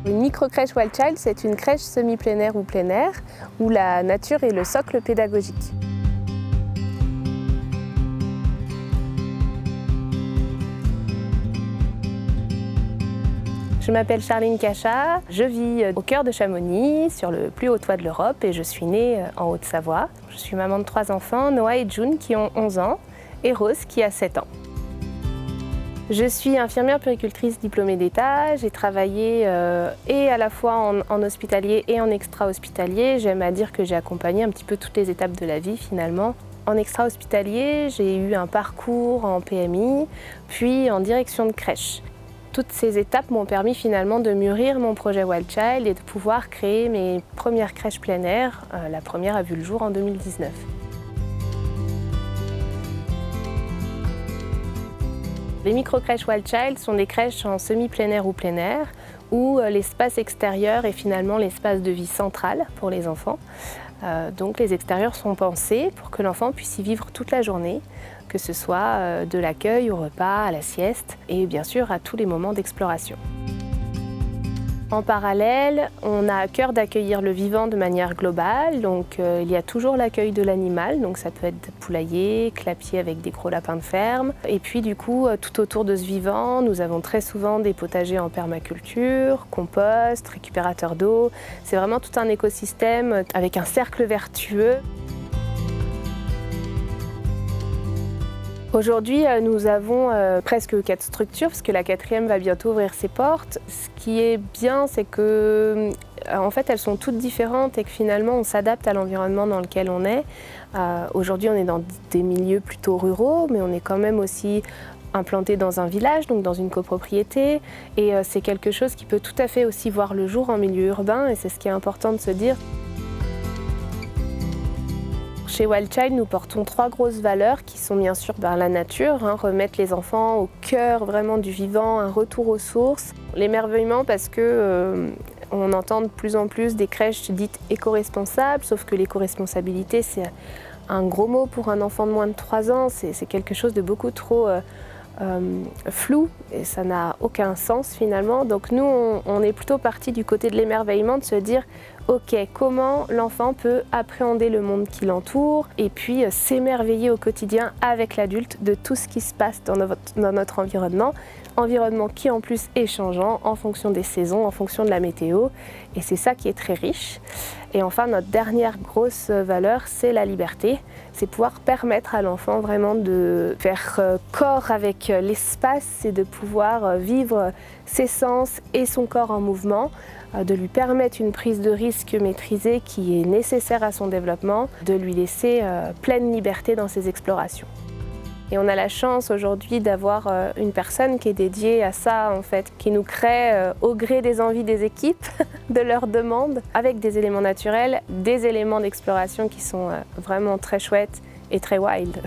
Une micro-crèche Wild Child, c'est une crèche semi-plein air ou plein air où la nature est le socle pédagogique. Je m'appelle Charline Cachat, je vis au cœur de Chamonix, sur le plus haut toit de l'Europe, et je suis née en Haute-Savoie. Je suis maman de 3 enfants, Noah et June qui ont 11 ans et Rose qui a 7 ans. Je suis infirmière puéricultrice diplômée d'État. J'ai travaillé et à la fois en hospitalier et en extra-hospitalier. J'aime à dire que j'ai accompagné un petit peu toutes les étapes de la vie finalement. En extra-hospitalier, j'ai eu un parcours en PMI, puis en direction de crèche. Toutes ces étapes m'ont permis finalement de mûrir mon projet Wild Child et de pouvoir créer mes premières crèches plein air. La première a vu le jour en 2019. Les micro-crèches Wild Child sont des crèches en semi-plein air ou plein air où l'espace extérieur est finalement l'espace de vie central pour les enfants. Donc les extérieurs sont pensés pour que l'enfant puisse y vivre toute la journée, que ce soit de l'accueil au repas, à la sieste et bien sûr à tous les moments d'exploration. En parallèle, on a à cœur d'accueillir le vivant de manière globale, donc il y a toujours l'accueil de l'animal, donc ça peut être poulailler, clapier avec des gros lapins de ferme. Et puis du coup, tout autour de ce vivant, nous avons très souvent des potagers en permaculture, compost, récupérateur d'eau. C'est vraiment tout un écosystème avec un cercle vertueux. Aujourd'hui, nous avons presque 4 structures, parce que la 4e va bientôt ouvrir ses portes. Ce qui est bien, c'est que en fait, elles sont toutes différentes et que finalement, on s'adapte à l'environnement dans lequel on est. Aujourd'hui, on est dans des milieux plutôt ruraux, mais on est quand même aussi implanté dans un village, donc dans une copropriété. Et c'est quelque chose qui peut tout à fait aussi voir le jour en milieu urbain, et c'est ce qui est important de se dire. Chez Wild Child, nous portons 3 grosses valeurs qui sont bien sûr la nature, remettre les enfants au cœur vraiment du vivant, un retour aux sources. L'émerveillement parce que on entend de plus en plus des crèches dites éco-responsables, sauf que l'éco-responsabilité c'est un gros mot pour un enfant de moins de 3 ans, c'est quelque chose de beaucoup trop flou et ça n'a aucun sens finalement. Donc nous on est plutôt parti du côté de l'émerveillement, de se dire ok, comment l'enfant peut appréhender le monde qui l'entoure et puis s'émerveiller au quotidien avec l'adulte de tout ce qui se passe dans notre environnement qui en plus est changeant en fonction des saisons, en fonction de la météo, et c'est ça qui est très riche. Et enfin, notre dernière grosse valeur, c'est la liberté. C'est pouvoir permettre à l'enfant vraiment de faire corps avec l'espace et de pouvoir vivre ses sens et son corps en mouvement, de lui permettre une prise de risque maîtrisée qui est nécessaire à son développement, de lui laisser pleine liberté dans ses explorations. Et on a la chance aujourd'hui d'avoir une personne qui est dédiée à ça en fait, qui nous crée au gré des envies des équipes, de leurs demandes, avec des éléments naturels, des éléments d'exploration qui sont vraiment très chouettes et très wild.